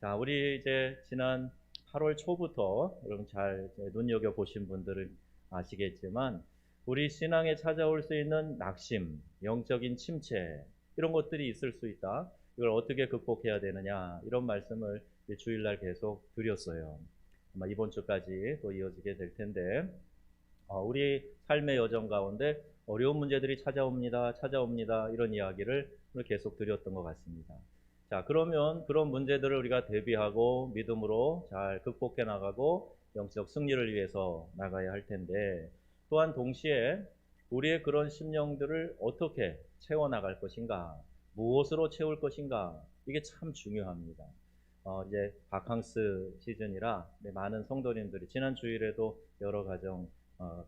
자, 우리 이제 지난 8월 초부터 여러분 잘 눈여겨보신 분들은 아시겠지만 우리 신앙에 찾아올 수 있는 낙심, 영적인 침체 이런 것들이 있을 수 있다. 이걸 어떻게 극복해야 되느냐 이런 말씀을 주일날 계속 드렸어요. 아마 이번 주까지 또 이어지게 될 텐데 우리 삶의 여정 가운데 어려운 문제들이 찾아옵니다 이런 이야기를 계속 드렸던 것 같습니다. 자, 그러면 그런 문제들을 우리가 대비하고 믿음으로 잘 극복해 나가고 영적 승리를 위해서 나가야 할 텐데 또한 동시에 우리의 그런 심령들을 어떻게 채워나갈 것인가, 무엇으로 채울 것인가 이게 참 중요합니다. 이제 바캉스 시즌이라 많은 성도님들이 지난 주일에도 여러 가정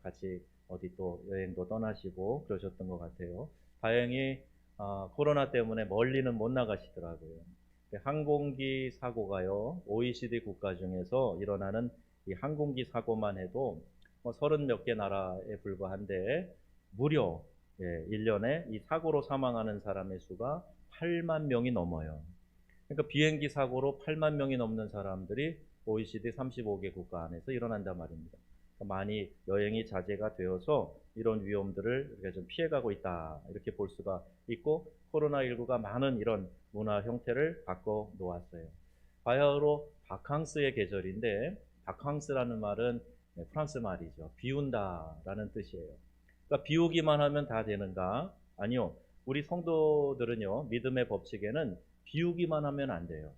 같이 어디 또 여행도 떠나시고 그러셨던 것 같아요. 다행히 코로나 때문에 멀리는 못 나가시더라고요. 항공기 사고가요, OECD 국가 중에서 일어나는 이 항공기 사고만 해도 30 몇 개 나라에 불과한데 무려 1년에 이 사고로 사망하는 사람의 수가 8만 명이 넘어요. 그러니까 비행기 사고로 8만 명이 넘는 사람들이 OECD 35개 국가 안에서 일어난단 말입니다. 많이 여행이 자제가 되어서 이런 위험들을 우리가 좀 피해가고 있다 이렇게 볼 수가 있고 코로나19가 많은 이런 문화 형태를 바꿔 놓았어요. 바야흐로 바캉스의 계절인데 바캉스라는 말은 프랑스 말이죠. 비운다라는 뜻이에요. 그러니까 비우기만 하면 다 되는가? 아니요. 우리 성도들은요. 믿음의 법칙에는 비우기만 하면 안 돼요.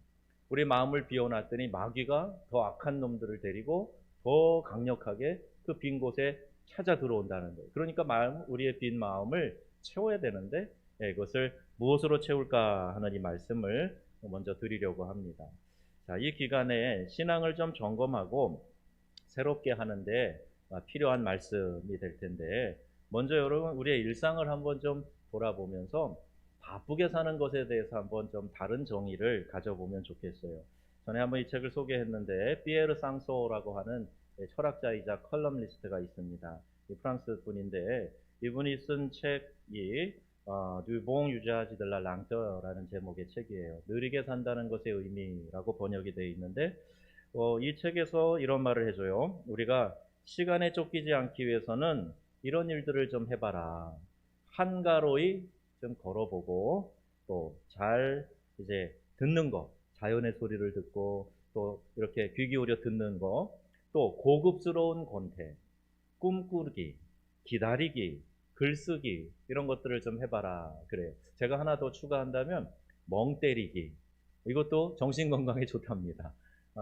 우리 마음을 비워놨더니 마귀가 더 악한 놈들을 데리고 더 강력하게 그 빈 곳에 찾아 들어온다는 거예요. 그러니까 우리의 빈 마음을 채워야 되는데 이것을 무엇으로 채울까 하는 이 말씀을 먼저 드리려고 합니다. 자, 이 기간에 신앙을 좀 점검하고 새롭게 하는데 필요한 말씀이 될 텐데 먼저 여러분 우리의 일상을 한번 좀 돌아보면서 바쁘게 사는 것에 대해서 한번 좀 다른 정의를 가져보면 좋겠어요. 전에 한번 이 책을 소개했는데 피에르 쌍소라고 하는 철학자이자 컬럼니스트가 있습니다. 이 프랑스 분인데 이분이 쓴 책이 Du bon usage de la lenteur라는 제목의 책이에요. 느리게 산다는 것의 의미라고 번역이 되어 있는데 이 책에서 이런 말을 해줘요. 우리가 시간에 쫓기지 않기 위해서는 이런 일들을 좀 해봐라. 한가로이 좀 걸어보고 또 잘 이제 듣는 거, 자연의 소리를 듣고 또 이렇게 귀 기울여 듣는 거, 또 고급스러운 권태, 꿈꾸기, 기다리기, 글쓰기 이런 것들을 좀 해봐라 그래요. 제가 하나 더 추가한다면 멍 때리기 이것도 정신건강에 좋답니다.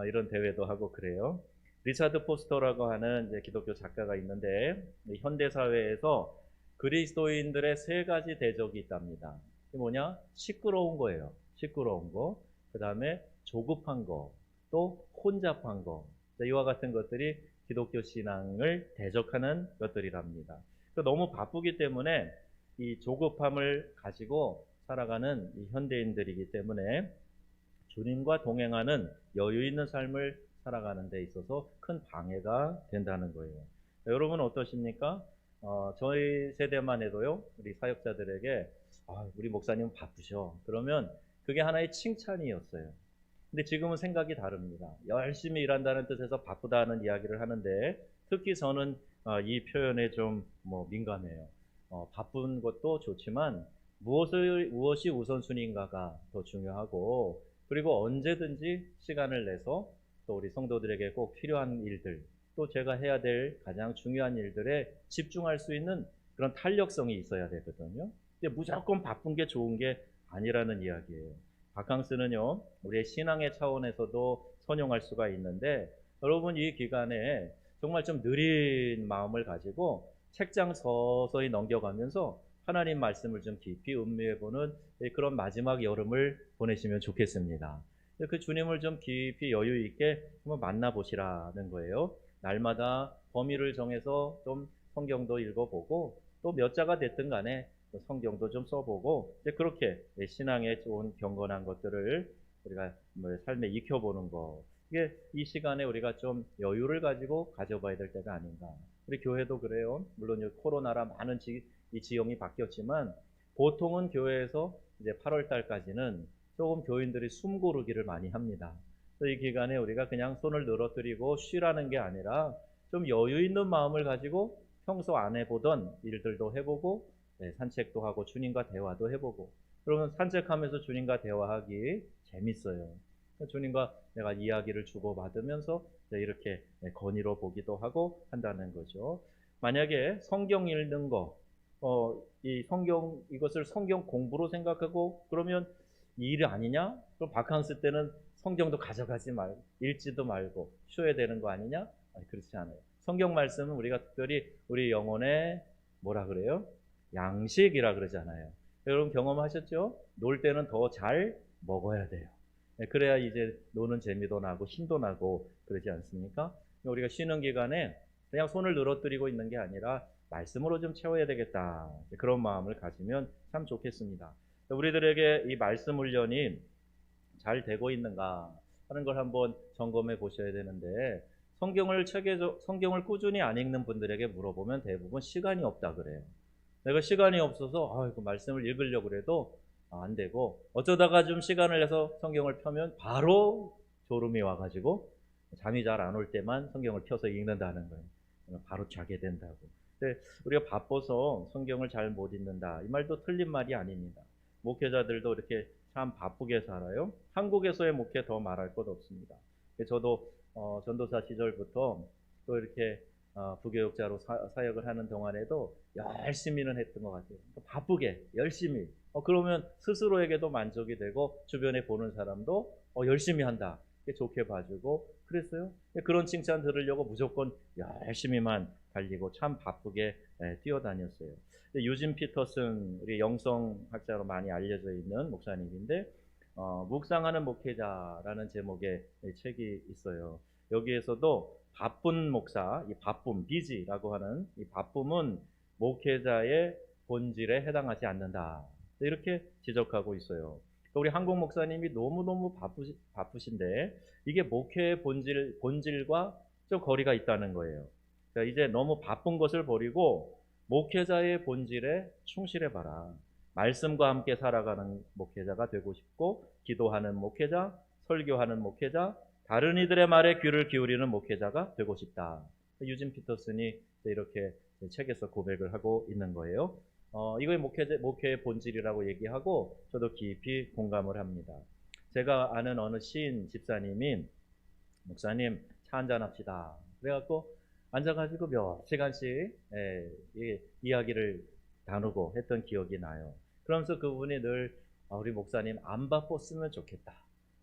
이런 대회도 하고 그래요. 리차드 포스터라고 하는 이제 기독교 작가가 있는데 현대사회에서 그리스도인들의 세 가지 대적이 있답니다. 이게 뭐냐? 시끄러운 거예요. 시끄러운 거. 그 다음에 조급한 거. 또 혼잡한 거. 이와 같은 것들이 기독교 신앙을 대적하는 것들이랍니다. 너무 바쁘기 때문에 이 조급함을 가지고 살아가는 이 현대인들이기 때문에 주님과 동행하는 여유 있는 삶을 살아가는 데 있어서 큰 방해가 된다는 거예요. 여러분 어떠십니까? 저희 세대만 해도요, 우리 사역자들에게, 우리 목사님 바쁘셔. 그러면 그게 하나의 칭찬이었어요. 근데 지금은 생각이 다릅니다. 열심히 일한다는 뜻에서 바쁘다는 이야기를 하는데, 특히 저는 이 표현에 좀 민감해요. 바쁜 것도 좋지만, 무엇이 우선순위인가가 더 중요하고, 그리고 언제든지 시간을 내서 또 우리 성도들에게 꼭 필요한 일들, 또 제가 해야 될 가장 중요한 일들에 집중할 수 있는 그런 탄력성이 있어야 되거든요. 근데 무조건 바쁜 게 좋은 게 아니라는 이야기예요. 바캉스는요, 우리의 신앙의 차원에서도 선용할 수가 있는데, 여러분 이 기간에 정말 좀 느린 마음을 가지고 책장 서서히 넘겨가면서 하나님 말씀을 좀 깊이 음미해보는 그런 마지막 여름을 보내시면 좋겠습니다. 그 주님을 좀 깊이 여유 있게 한번 만나보시라는 거예요. 날마다 범위를 정해서 좀 성경도 읽어보고 또 몇 자가 됐든 간에 성경도 좀 써보고 이제 그렇게 신앙에 좋은 경건한 것들을 우리가 삶에 익혀보는 거, 이게 이 시간에 우리가 좀 여유를 가지고 가져봐야 될 때가 아닌가. 우리 교회도 그래요. 물론 코로나라 많은 이 지형이 바뀌었지만 보통은 교회에서 이제 8월 달까지는 조금 교인들이 숨 고르기를 많이 합니다. 이 기간에 우리가 그냥 손을 늘어뜨리고 쉬라는 게 아니라 좀 여유 있는 마음을 가지고 평소 안 해보던 일들도 해보고, 산책도 하고 주님과 대화도 해보고. 그러면 산책하면서 주님과 대화하기 재밌어요. 주님과 내가 이야기를 주고받으면서 이렇게 건의로 보기도 하고 한다는 거죠. 만약에 성경 읽는 거, 이 성경, 이것을 성경 공부로 생각하고 그러면 이 일 아니냐? 그럼 바캉스 때는 성경도 가져가지 말고 읽지도 말고 쉬어야 되는 거 아니냐? 아니, 그렇지 않아요. 성경 말씀은 우리가 특별히 우리 영혼의 뭐라 그래요? 양식이라 그러잖아요. 여러분 경험하셨죠? 놀 때는 더 잘 먹어야 돼요. 그래야 이제 노는 재미도 나고 힘도 나고 그러지 않습니까? 우리가 쉬는 기간에 그냥 손을 늘어뜨리고 있는 게 아니라 말씀으로 좀 채워야 되겠다. 그런 마음을 가지면 참 좋겠습니다. 우리들에게 이 말씀 훈련이 잘 되고 있는가 하는 걸 한번 점검해 보셔야 되는데, 성경을 꾸준히 안 읽는 분들에게 물어보면 대부분 시간이 없다 그래요. 내가 시간이 없어서 그 말씀을 읽으려고 그래도 안 되고, 어쩌다가 좀 시간을 내서 성경을 펴면 바로 졸음이 와가지고 잠이 잘 안 올 때만 성경을 펴서 읽는다는 거예요. 바로 자게 된다고. 근데 우리가 바빠서 성경을 잘 못 읽는다, 이 말도 틀린 말이 아닙니다. 목회자들도 이렇게 참 바쁘게 살아요. 한국에서의 목회 더 말할 것 없습니다. 저도 전도사 시절부터 또 이렇게 부교육자로 사역을 하는 동안에도 열심히는 했던 것 같아요. 바쁘게 열심히. 그러면 스스로에게도 만족이 되고 주변에 보는 사람도 열심히 한다, 좋게 봐주고 그랬어요. 그런 칭찬 들으려고 무조건 열심히만 달리고 참 바쁘게 뛰어다녔어요. 유진 피터슨, 우리 영성학자로 많이 알려져 있는 목사님인데, 묵상하는 목회자라는 제목의 책이 있어요. 여기에서도 바쁜 목사, 이 바쁨, 비지라고 하는 이 바쁨은 목회자의 본질에 해당하지 않는다, 이렇게 지적하고 있어요. 우리 한국 목사님이 너무너무 바쁘신데 이게 목회의 본질과 좀 거리가 있다는 거예요. 그러니까 이제 너무 바쁜 것을 버리고 목회자의 본질에 충실해봐라. 말씀과 함께 살아가는 목회자가 되고 싶고, 기도하는 목회자, 설교하는 목회자, 다른 이들의 말에 귀를 기울이는 목회자가 되고 싶다. 유진 피터슨이 이렇게 책에서 고백을 하고 있는 거예요. 이거의 목회의 본질이라고 얘기하고 저도 깊이 공감을 합니다. 제가 아는 어느 시인 집사님이, 목사님 차 한잔 합시다, 그래갖고 앉아가지고 몇 시간씩 이야기를 나누고 했던 기억이 나요. 그러면서 그분이 늘 우리 목사님 안 바빴으면 좋겠다,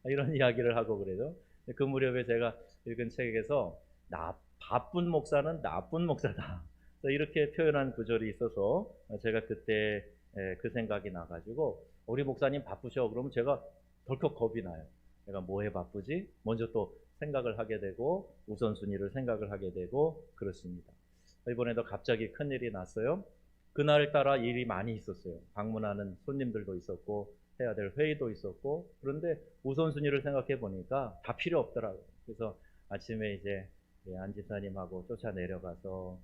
이런 이야기를 하고 그래요. 그 무렵에 제가 읽은 책에서 바쁜 목사는 나쁜 목사다, 이렇게 표현한 구절이 있어서 제가 그때 그 생각이 나가지고, 우리 목사님 바쁘셔 그러면 제가 덜컥 겁이 나요. 내가 뭐에 바쁘지? 먼저 또 생각을 하게 되고 우선순위를 생각을 하게 되고 그렇습니다. 이번에도 갑자기 큰일이 났어요. 그날따라 일이 많이 있었어요. 방문하는 손님들도 있었고 해야 될 회의도 있었고, 그런데 우선순위를 생각해 보니까 다 필요 없더라고요. 그래서 아침에 이제 안 집사님하고 쫓아 내려가서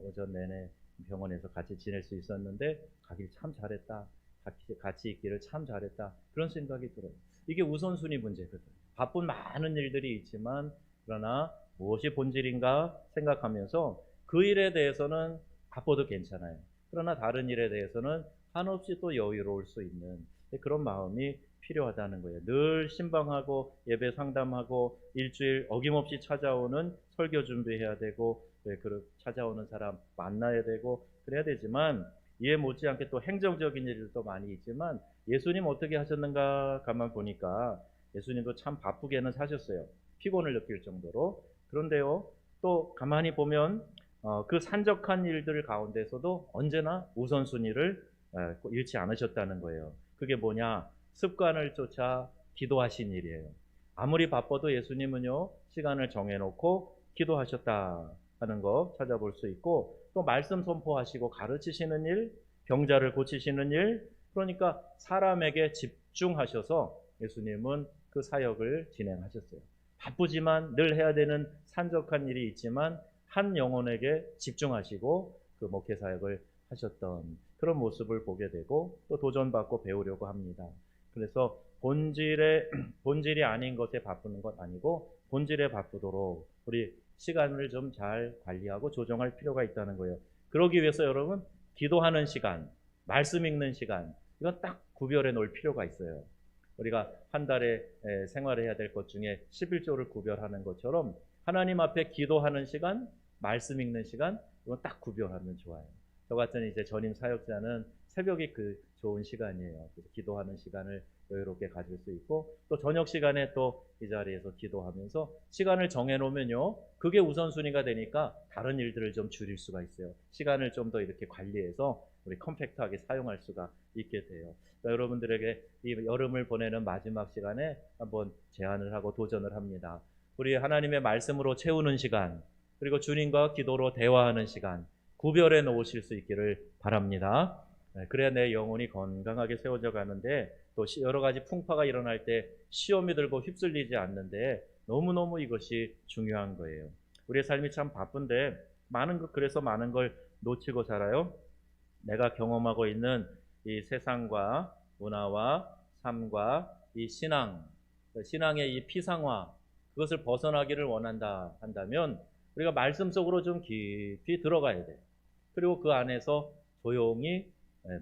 오전 내내 병원에서 같이 지낼 수 있었는데 가길 참 잘했다, 같이 있기를 참 잘했다, 그런 생각이 들어요. 이게 우선순위 문제거든요. 바쁜 많은 일들이 있지만 그러나 무엇이 본질인가 생각하면서 그 일에 대해서는 바빠도 괜찮아요. 그러나 다른 일에 대해서는 한없이 또 여유로울 수 있는 그런 마음이 필요하다는 거예요. 늘 신방하고 예배 상담하고 일주일 어김없이 찾아오는 설교 준비해야 되고, 찾아오는 사람 만나야 되고 그래야 되지만, 이에 못지않게 또 행정적인 일들도 많이 있지만 예수님 어떻게 하셨는가 가만 보니까 예수님도 참 바쁘게는 사셨어요. 피곤을 느낄 정도로. 그런데요, 또 가만히 보면 그 산적한 일들 가운데서도 언제나 우선순위를 잃지 않으셨다는 거예요. 그게 뭐냐? 습관을 쫓아 기도하신 일이에요. 아무리 바빠도 예수님은요, 시간을 정해놓고 기도하셨다 하는 거 찾아볼 수 있고, 또 말씀 선포하시고 가르치시는 일, 병자를 고치시는 일, 그러니까 사람에게 집중하셔서 예수님은 그 사역을 진행하셨어요. 바쁘지만 늘 해야 되는 산적한 일이 있지만 한 영혼에게 집중하시고 그 목회 사역을 하셨던 그런 모습을 보게 되고, 또 도전받고 배우려고 합니다. 그래서 본질이 아닌 것에 바쁘는 것 아니고 본질에 바쁘도록 우리 시간을 좀 잘 관리하고 조정할 필요가 있다는 거예요. 그러기 위해서 여러분 기도하는 시간, 말씀 읽는 시간 이건 딱 구별해 놓을 필요가 있어요. 우리가 한 달에 생활해야 될 것 중에 11조를 구별하는 것처럼 하나님 앞에 기도하는 시간, 말씀 읽는 시간 이건 딱 구별하면 좋아요. 저 같은 이제 전임 사역자는 새벽이 그 좋은 시간이에요. 그래서 기도하는 시간을 여유롭게 가질 수 있고 또 저녁 시간에 또 이 자리에서 기도하면서 시간을 정해놓으면요 그게 우선순위가 되니까 다른 일들을 좀 줄일 수가 있어요. 시간을 좀 더 이렇게 관리해서 우리 컴팩트하게 사용할 수가 있게 돼요. 그러니까 여러분들에게 이 여름을 보내는 마지막 시간에 한번 제안을 하고 도전을 합니다. 우리 하나님의 말씀으로 채우는 시간 그리고 주님과 기도로 대화하는 시간 구별해 놓으실 수 있기를 바랍니다. 그래야 내 영혼이 건강하게 세워져 가는데 또 여러 가지 풍파가 일어날 때 시험이 들고 휩쓸리지 않는데 너무너무 이것이 중요한 거예요. 우리의 삶이 참 바쁜데 그래서 많은 걸 놓치고 살아요. 내가 경험하고 있는 이 세상과 문화와 삶과 이 신앙의 이 피상화 그것을 벗어나기를 원한다 한다면 우리가 말씀 속으로 좀 깊이 들어가야 돼요. 그리고 그 안에서 조용히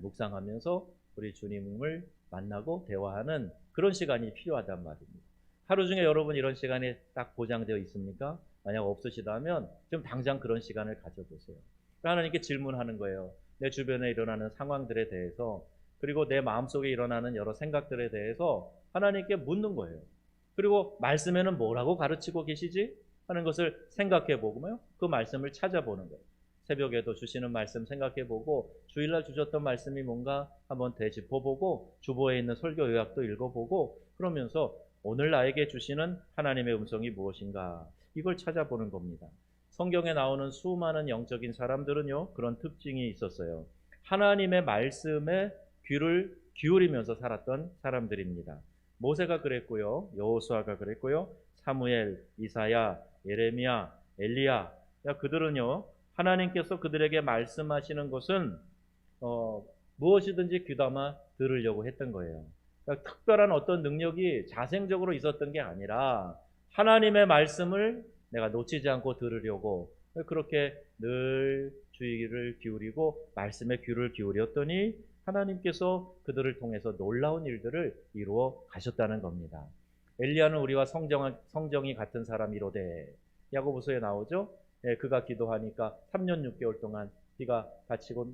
묵상하면서 우리 주님을 만나고 대화하는 그런 시간이 필요하단 말입니다. 하루 중에 여러분 이런 시간이 딱 보장되어 있습니까? 만약 없으시다면 좀 당장 그런 시간을 가져보세요. 하나님께 질문하는 거예요. 내 주변에 일어나는 상황들에 대해서 그리고 내 마음속에 일어나는 여러 생각들에 대해서 하나님께 묻는 거예요. 그리고 말씀에는 뭐라고 가르치고 계시지? 하는 것을 생각해 보고요. 그 말씀을 찾아보는 거예요. 새벽에도 주시는 말씀 생각해보고 주일날 주셨던 말씀이 뭔가 한번 되짚어보고 주보에 있는 설교 요약도 읽어보고 그러면서 오늘 나에게 주시는 하나님의 음성이 무엇인가 이걸 찾아보는 겁니다. 성경에 나오는 수많은 영적인 사람들은요 그런 특징이 있었어요. 하나님의 말씀에 귀를 기울이면서 살았던 사람들입니다. 모세가 그랬고요, 여호수아가 그랬고요, 사무엘, 이사야, 예레미야, 엘리야 그들은요 하나님께서 그들에게 말씀하시는 것은 무엇이든지 귀담아 들으려고 했던 거예요. 그러니까 특별한 어떤 능력이 자생적으로 있었던 게 아니라 하나님의 말씀을 내가 놓치지 않고 들으려고 그렇게 늘 주의를 기울이고 말씀에 귀를 기울였더니 하나님께서 그들을 통해서 놀라운 일들을 이루어 가셨다는 겁니다. 엘리야는 우리와 성정이 같은 사람이로되 야고보서에 나오죠. 그가 기도하니까 3년 6개월 동안 비가 그치고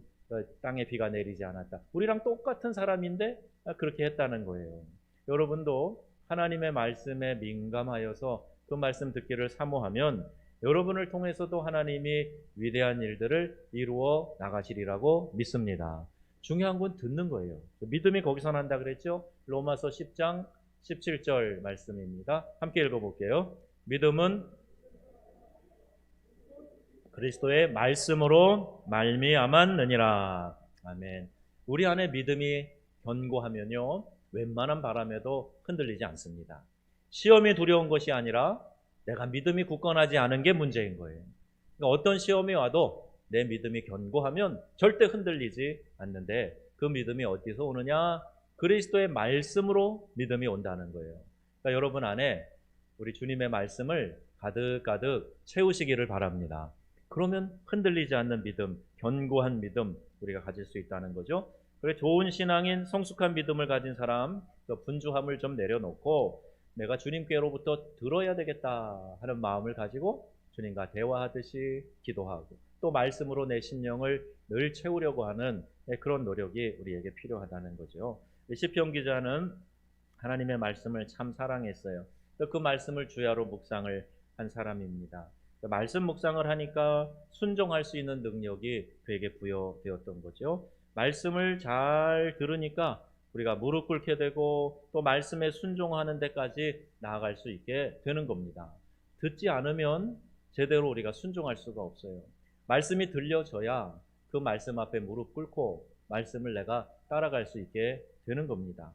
땅에 비가 내리지 않았다. 우리랑 똑같은 사람인데 그렇게 했다는 거예요. 여러분도 하나님의 말씀에 민감하여서 그 말씀 듣기를 사모하면 여러분을 통해서도 하나님이 위대한 일들을 이루어 나가시리라고 믿습니다. 중요한 건 듣는 거예요. 믿음이 거기서 난다 그랬죠? 로마서 10장 17절 말씀입니다. 함께 읽어볼게요. 믿음은 그리스도의 말씀으로 말미암았느니라. 아멘. 우리 안에 믿음이 견고하면요 웬만한 바람에도 흔들리지 않습니다. 시험이 두려운 것이 아니라 내가 믿음이 굳건하지 않은 게 문제인 거예요. 그러니까 어떤 시험이 와도 내 믿음이 견고하면 절대 흔들리지 않는데 그 믿음이 어디서 오느냐? 그리스도의 말씀으로 믿음이 온다는 거예요. 그러니까 여러분 안에 우리 주님의 말씀을 가득가득 채우시기를 바랍니다. 그러면 흔들리지 않는 믿음, 견고한 믿음 우리가 가질 수 있다는 거죠. 그래 좋은 신앙인 성숙한 믿음을 가진 사람, 분주함을 좀 내려놓고 내가 주님께로부터 들어야 되겠다 하는 마음을 가지고 주님과 대화하듯이 기도하고 또 말씀으로 내 심령을 늘 채우려고 하는 그런 노력이 우리에게 필요하다는 거죠. 시편 기자는 하나님의 말씀을 참 사랑했어요. 그 말씀을 주야로 묵상을 한 사람입니다. 말씀 묵상을 하니까 순종할 수 있는 능력이 그에게 부여되었던 거죠. 말씀을 잘 들으니까 우리가 무릎 꿇게 되고 또 말씀에 순종하는 데까지 나아갈 수 있게 되는 겁니다. 듣지 않으면 제대로 우리가 순종할 수가 없어요. 말씀이 들려져야 그 말씀 앞에 무릎 꿇고 말씀을 내가 따라갈 수 있게 되는 겁니다.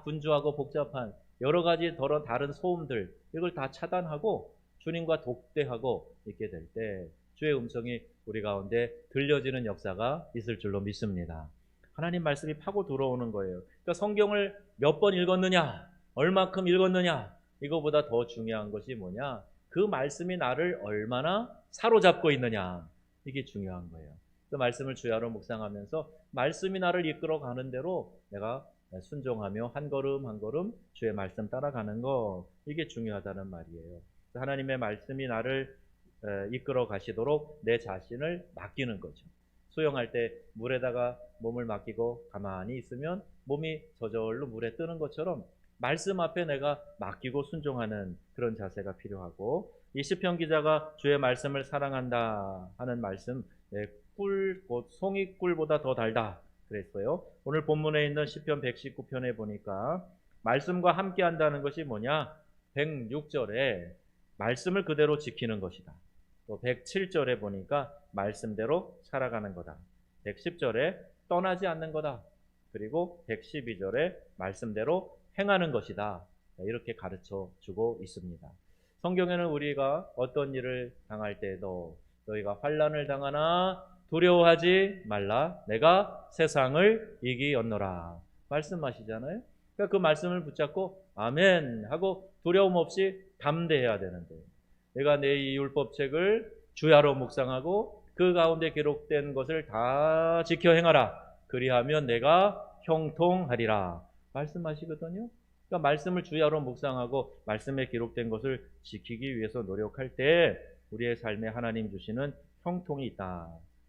분주하고 복잡한 여러 가지 다른 소음들 이걸 다 차단하고 주님과 독대하고 있게 될 때 주의 음성이 우리 가운데 들려지는 역사가 있을 줄로 믿습니다. 하나님 말씀이 파고 들어오는 거예요. 그러니까 성경을 몇 번 읽었느냐, 얼마큼 읽었느냐, 이거보다 더 중요한 것이 뭐냐? 그 말씀이 나를 얼마나 사로잡고 있느냐, 이게 중요한 거예요. 그 말씀을 주야로 묵상하면서 말씀이 나를 이끌어 가는 대로 내가 순종하며 한 걸음 한 걸음 주의 말씀 따라가는 거, 이게 중요하다는 말이에요. 하나님의 말씀이 나를 이끌어 가시도록 내 자신을 맡기는 거죠. 수영할 때 물에다가 몸을 맡기고 가만히 있으면 몸이 저절로 물에 뜨는 것처럼 말씀 앞에 내가 맡기고 순종하는 그런 자세가 필요하고, 이 시편 기자가 주의 말씀을 사랑한다 하는 말씀, 꿀, 곧 송이꿀보다 더 달다 그랬어요. 오늘 본문에 있는 시편 119편에 보니까 말씀과 함께 한다는 것이 뭐냐? 106절에 말씀을 그대로 지키는 것이다. 또 107절에 보니까 말씀대로 살아가는 거다. 110절에 떠나지 않는 거다. 그리고 112절에 말씀대로 행하는 것이다. 이렇게 가르쳐 주고 있습니다. 성경에는 우리가 어떤 일을 당할 때에도 너희가 환난을 당하나 두려워하지 말라, 내가 세상을 이기었노라 말씀하시잖아요. 그러니까 그 말씀을 붙잡고 아멘 하고 두려움 없이 담대해야 되는데, 내가 내 이 율법책을 주야로 묵상하고 그 가운데 기록된 것을 다 지켜 행하라, 그리하면 내가 형통하리라 말씀하시거든요. 그러니까 말씀을 주야로 묵상하고 말씀에 기록된 것을 지키기 위해서 노력할 때 우리의 삶에 하나님 주시는 형통이 있다.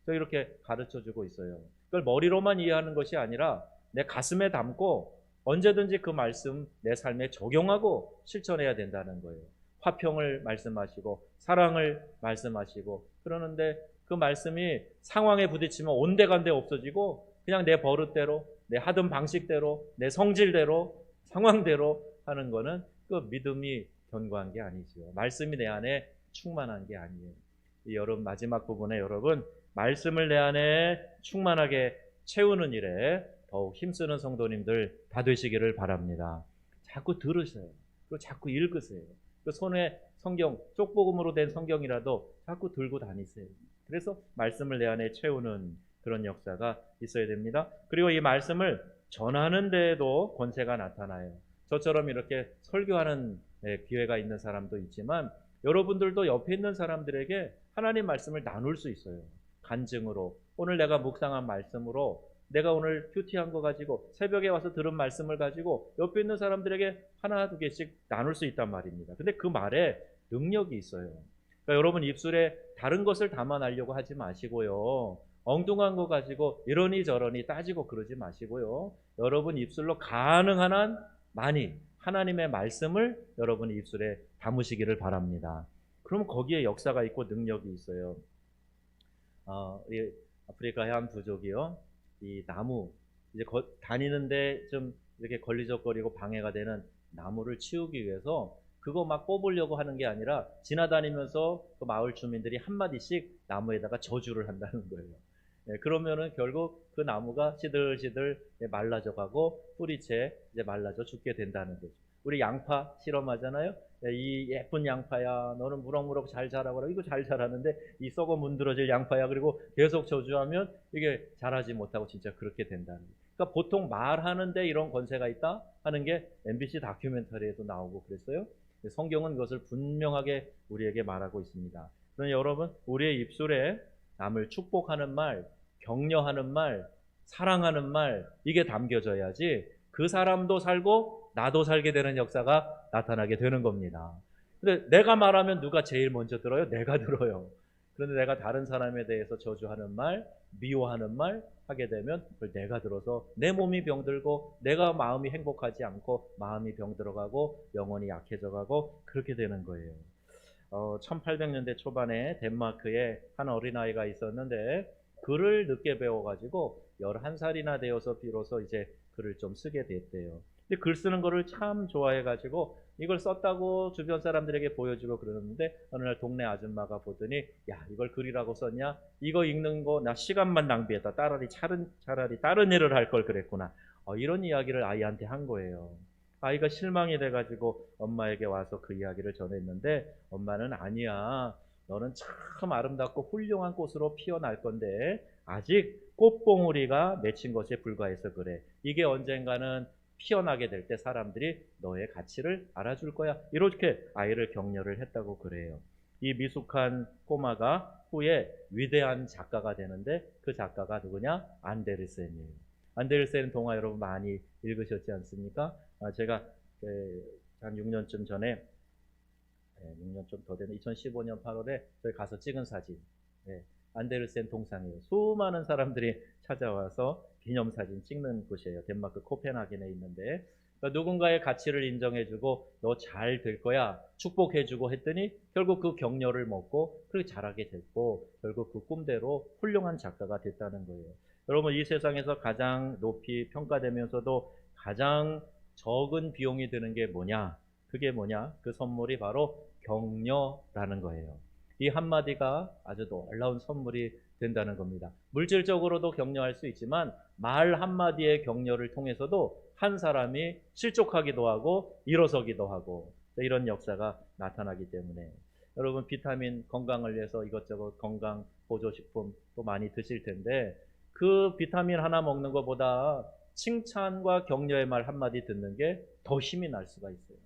이렇게 가르쳐주고 있어요. 그걸 머리로만 이해하는 것이 아니라 내 가슴에 담고 언제든지 그 말씀 내 삶에 적용하고 실천해야 된다는 거예요. 화평을 말씀하시고 사랑을 말씀하시고, 그러는데 그 말씀이 상황에 부딪히면 온데간데 없어지고 그냥 내 버릇대로, 내 하던 방식대로, 내 성질대로, 상황대로 하는 거는 그 믿음이 견고한 게 아니죠. 말씀이 내 안에 충만한 게 아니에요. 이 여름 마지막 부분에 여러분, 말씀을 내 안에 충만하게 채우는 일에 더욱 힘쓰는 성도님들 다 되시기를 바랍니다. 자꾸 들으세요. 그리고 자꾸 읽으세요. 그 손에 성경, 쪽복음으로 된 성경이라도 자꾸 들고 다니세요. 그래서 말씀을 내 안에 채우는 그런 역사가 있어야 됩니다. 그리고 이 말씀을 전하는 데에도 권세가 나타나요. 저처럼 이렇게 설교하는 기회가 있는 사람도 있지만, 여러분들도 옆에 있는 사람들에게 하나님 말씀을 나눌 수 있어요. 간증으로, 오늘 내가 묵상한 말씀으로, 내가 오늘 큐티한 거 가지고, 새벽에 와서 들은 말씀을 가지고 옆에 있는 사람들에게 하나 두 개씩 나눌 수 있단 말입니다. 근데 그 말에 능력이 있어요. 그러니까 여러분 입술에 다른 것을 담아내려고 하지 마시고요. 엉뚱한 거 가지고 이러니 저러니 따지고 그러지 마시고요. 여러분 입술로 가능한 한 많이 하나님의 말씀을 여러분 입술에 담으시기를 바랍니다. 그럼 거기에 역사가 있고 능력이 있어요. 이 아프리카 해안 부족이요, 이 나무 이제 다니는데 좀 이렇게 걸리적거리고 방해가 되는 나무를 치우기 위해서 그거 막 뽑으려고 하는 게 아니라 지나다니면서 그 마을 주민들이 한마디씩 나무에다가 저주를 한다는 거예요. 그러면은 결국 그 나무가 시들시들 말라져 가고 뿌리채 이제 말라져 죽게 된다는 거죠. 우리 양파 실험하잖아요. 이 예쁜 양파야, 너는 무럭무럭 잘 자라거라. 이거 잘 자라는데 이 썩어 문드러질 양파야. 그리고 계속 저주하면 이게 자라지 못하고 진짜 그렇게 된다는 거예요. 그러니까 보통 말하는데 이런 권세가 있다 하는 게 MBC 다큐멘터리에도 나오고 그랬어요. 성경은 그것을 분명하게 우리에게 말하고 있습니다. 그러니 여러분, 우리의 입술에 남을 축복하는 말, 격려하는 말, 사랑하는 말, 이게 담겨져야지 그 사람도 살고 나도 살게 되는 역사가 나타나게 되는 겁니다. 근데 내가 말하면 누가 제일 먼저 들어요? 내가 들어요. 그런데 내가 다른 사람에 대해서 저주하는 말, 미워하는 말 하게 되면 그걸 내가 들어서 내 몸이 병들고 내가 마음이 행복하지 않고 마음이 병들어가고 영혼이 약해져가고 그렇게 되는 거예요. 1800년대 초반에 덴마크에 한 어린아이가 있었는데 글을 늦게 배워가지고 11살이나 되어서 비로소 이제 글을 좀 쓰게 됐대요. 근데 글 쓰는 거를 참 좋아해가지고 이걸 썼다고 주변 사람들에게 보여주고 그러는데, 어느 날 동네 아줌마가 보더니 야, 이걸 글이라고 썼냐? 이거 읽는 거 나 시간만 낭비했다. 차라리 다른 일을 할 걸 그랬구나. 이런 이야기를 아이한테 한 거예요. 아이가 실망이 돼가지고 엄마에게 와서 그 이야기를 전했는데, 엄마는 아니야, 너는 참 아름답고 훌륭한 꽃으로 피어날 건데 아직 꽃봉우리가 맺힌 것에 불과해서 그래. 이게 언젠가는 피어나게 될 때 사람들이 너의 가치를 알아줄 거야. 이렇게 아이를 격려를 했다고 그래요. 이 미숙한 꼬마가 후에 위대한 작가가 되는데 그 작가가 누구냐? 안데르센이에요. 안데르센 동화 여러분 많이 읽으셨지 않습니까? 제가 한 6년쯤 전에 6년 좀 더 되는 2015년 8월에 저희 가서 찍은 사진. 안데르센 동상이에요. 수많은 사람들이 찾아와서 기념사진 찍는 곳이에요. 덴마크 코펜하겐에 있는데 그러니까 누군가의 가치를 인정해주고 너 잘 될 거야 축복해주고 했더니 결국 그 격려를 먹고 그렇게 잘하게 됐고 결국 그 꿈대로 훌륭한 작가가 됐다는 거예요. 여러분 이 세상에서 가장 높이 평가되면서도 가장 적은 비용이 드는 게 뭐냐? 그게 뭐냐? 그 선물이 바로 격려라는 거예요. 이 한마디가 아주 놀라운 선물이 된다는 겁니다. 물질적으로도 격려할 수 있지만 말 한마디의 격려를 통해서도 한 사람이 실족하기도 하고 일어서기도 하고 이런 역사가 나타나기 때문에 여러분 비타민 건강을 위해서 이것저것 건강 보조식품 또 많이 드실 텐데 그 비타민 하나 먹는 것보다 칭찬과 격려의 말 한마디 듣는 게 더 힘이 날 수가 있어요.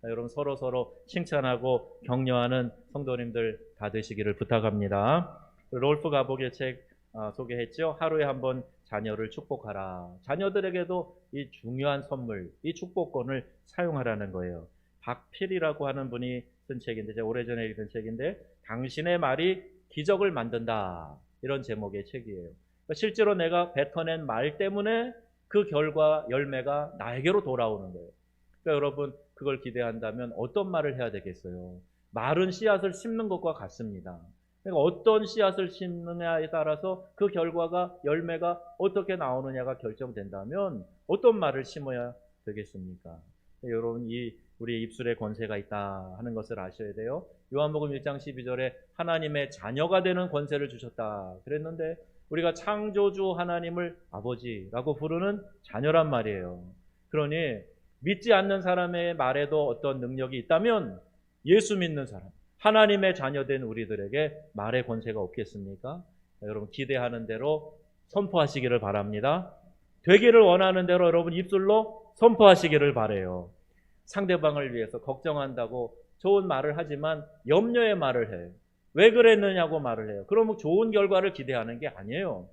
여러분 서로 칭찬하고 격려하는 성도님들 다 되시기를 부탁합니다. 롤프 가복의 책 소개했죠. 하루에 한 번 자녀를 축복하라. 자녀들에게도 이 중요한 선물, 이 축복권을 사용하라는 거예요. 박필이라고 하는 분이 쓴 책인데 제가 오래전에 읽은 책인데 당신의 말이 기적을 만든다. 이런 제목의 책이에요. 그러니까 실제로 내가 뱉어낸 말 때문에 그 결과 열매가 나에게로 돌아오는 거예요. 그러니까 여러분 그걸 기대한다면 어떤 말을 해야 되겠어요? 말은 씨앗을 심는 것과 같습니다. 그러니까 어떤 씨앗을 심느냐에 따라서 그 결과가 열매가 어떻게 나오느냐가 결정된다면 어떤 말을 심어야 되겠습니까? 여러분 우리 입술에 권세가 있다 하는 것을 아셔야 돼요. 요한복음 1장 12절에 하나님의 자녀가 되는 권세를 주셨다 그랬는데 우리가 창조주 하나님을 아버지라고 부르는 자녀란 말이에요. 그러니 믿지 않는 사람의 말에도 어떤 능력이 있다면 예수 믿는 사람, 하나님의 자녀된 우리들에게 말의 권세가 없겠습니까? 여러분 기대하는 대로 선포하시기를 바랍니다. 되기를 원하는 대로 여러분 입술로 선포하시기를 바라요. 상대방을 위해서 걱정한다고 좋은 말을 하지만 염려의 말을 해요. 왜 그랬느냐고 말을 해요. 그러면 좋은 결과를 기대하는 게 아니에요.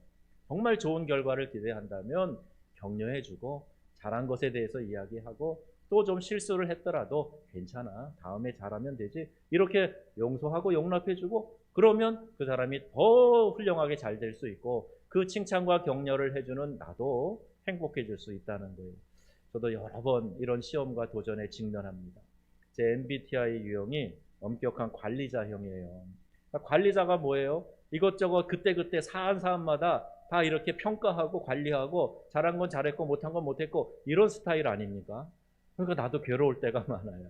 정말 좋은 결과를 기대한다면 격려해주고 잘한 것에 대해서 이야기하고 또 좀 실수를 했더라도 괜찮아. 다음에 잘하면 되지. 이렇게 용서하고 용납해주고 그러면 그 사람이 더 훌륭하게 잘 될 수 있고 그 칭찬과 격려를 해주는 나도 행복해질 수 있다는 거예요. 저도 여러 번 이런 시험과 도전에 직면합니다. 제 MBTI 유형이 엄격한 관리자형이에요. 그러니까 관리자가 뭐예요? 이것저것 그때그때 사안사안마다 다 이렇게 평가하고 관리하고 잘한 건 잘했고 못한 건 못했고 이런 스타일 아닙니까? 그러니까 나도 괴로울 때가 많아요.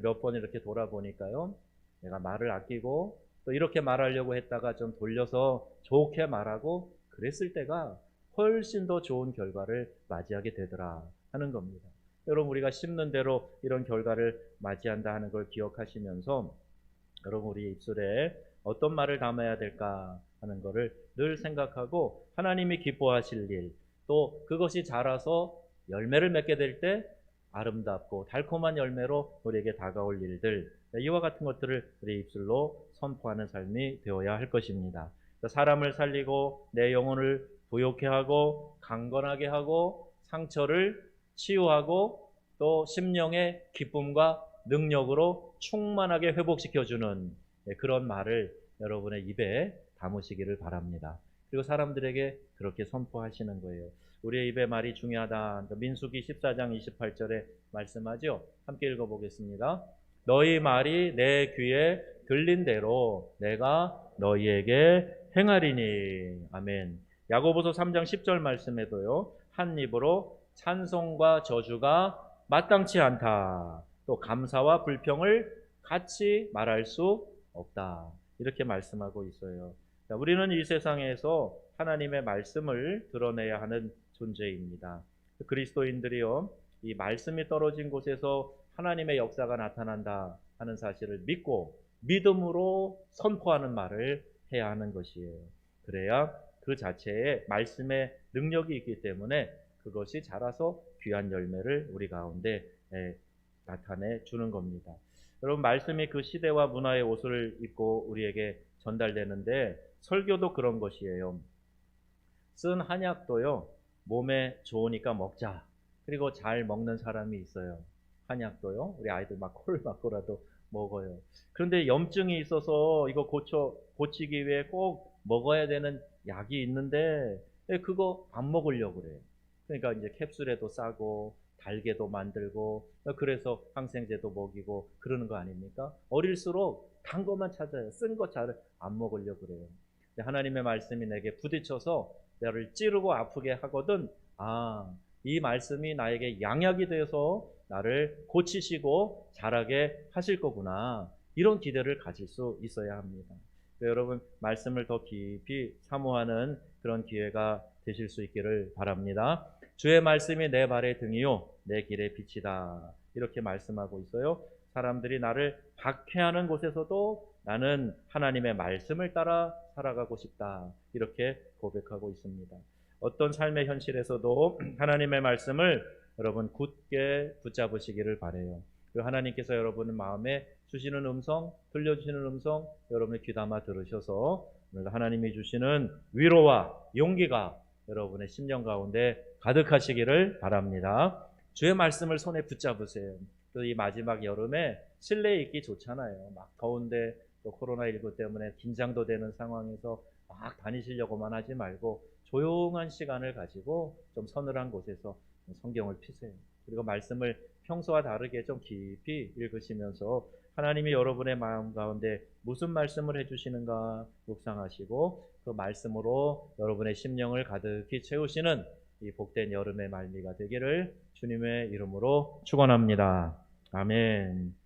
몇 번 이렇게 돌아보니까요. 내가 말을 아끼고 또 이렇게 말하려고 했다가 좀 돌려서 좋게 말하고 그랬을 때가 훨씬 더 좋은 결과를 맞이하게 되더라 하는 겁니다. 여러분 우리가 심는 대로 이런 결과를 맞이한다 하는 걸 기억하시면서 여러분 우리 입술에 어떤 말을 담아야 될까 하는 것을 늘 생각하고 하나님이 기뻐하실 일, 또 그것이 자라서 열매를 맺게 될 때 아름답고 달콤한 열매로 우리에게 다가올 일들, 이와 같은 것들을 우리 입술로 선포하는 삶이 되어야 할 것입니다. 사람을 살리고 내 영혼을 부욕해 하고 강건하게 하고 상처를 치유하고 또 심령의 기쁨과 능력으로 충만하게 회복시켜주는 그런 말을 여러분의 입에 담으시기를 바랍니다. 그리고 사람들에게 그렇게 선포하시는 거예요. 우리의 입의 말이 중요하다. 민수기 14장 28절에 말씀하죠. 함께 읽어보겠습니다. 너희 말이 내 귀에 들린 대로 내가 너희에게 행하리니. 아멘. 야고보서 3장 10절 말씀에도요. 한 입으로 찬송과 저주가 마땅치 않다. 또 감사와 불평을 같이 말할 수 없다. 이렇게 말씀하고 있어요. 자, 우리는 이 세상에서 하나님의 말씀을 드러내야 하는 존재입니다. 그리스도인들이요, 이 말씀이 떨어진 곳에서 하나님의 역사가 나타난다 하는 사실을 믿고 믿음으로 선포하는 말을 해야 하는 것이에요. 그래야 그 자체에 말씀의 능력이 있기 때문에 그것이 자라서 귀한 열매를 우리 가운데 나타내 주는 겁니다. 여러분, 말씀이 그 시대와 문화의 옷을 입고 우리에게 전달되는데 설교도 그런 것이에요. 쓴 한약도요, 몸에 좋으니까 먹자. 그리고 잘 먹는 사람이 있어요. 한약도요. 우리 아이들 막 콜 맞고라도 먹어요. 그런데 염증이 있어서 이거 고치기 위해 꼭 먹어야 되는 약이 있는데 그거 안 먹으려고 그래요. 그러니까 이제 캡슐에도 싸고 달게도 만들고 그래서 항생제도 먹이고 그러는 거 아닙니까? 어릴수록 단 것만 찾아요. 쓴 거 잘 안 먹으려고 그래요. 하나님의 말씀이 내게 부딪혀서 나를 찌르고 아프게 하거든. 아, 이 말씀이 나에게 양약이 되어서 나를 고치시고 자라게 하실 거구나. 이런 기대를 가질 수 있어야 합니다. 여러분, 말씀을 더 깊이 사모하는 그런 기회가 되실 수 있기를 바랍니다. 주의 말씀이 내 발의 등이요 내 길의 빛이다. 이렇게 말씀하고 있어요. 사람들이 나를 박해하는 곳에서도 나는 하나님의 말씀을 따라 살아가고 싶다. 이렇게 고백하고 있습니다. 어떤 삶의 현실에서도 하나님의 말씀을 여러분 굳게 붙잡으시기를 바라요. 그리고 하나님께서 여러분 마음에 주시는 음성, 들려주시는 음성 여러분이 귀담아 들으셔서 오늘 하나님이 주시는 위로와 용기가 여러분의 심령 가운데 가득하시기를 바랍니다. 주의 말씀을 손에 붙잡으세요. 또 이 마지막 여름에 실내에 있기 좋잖아요. 막 더운데 또 코로나19 때문에 긴장도 되는 상황에서 막 다니시려고만 하지 말고 조용한 시간을 가지고 좀 서늘한 곳에서 성경을 피세요. 그리고 말씀을 평소와 다르게 좀 깊이 읽으시면서 하나님이 여러분의 마음 가운데 무슨 말씀을 해주시는가 묵상하시고 그 말씀으로 여러분의 심령을 가득히 채우시는 이 복된 여름의 말미가 되기를 주님의 이름으로 축원합니다. 아멘.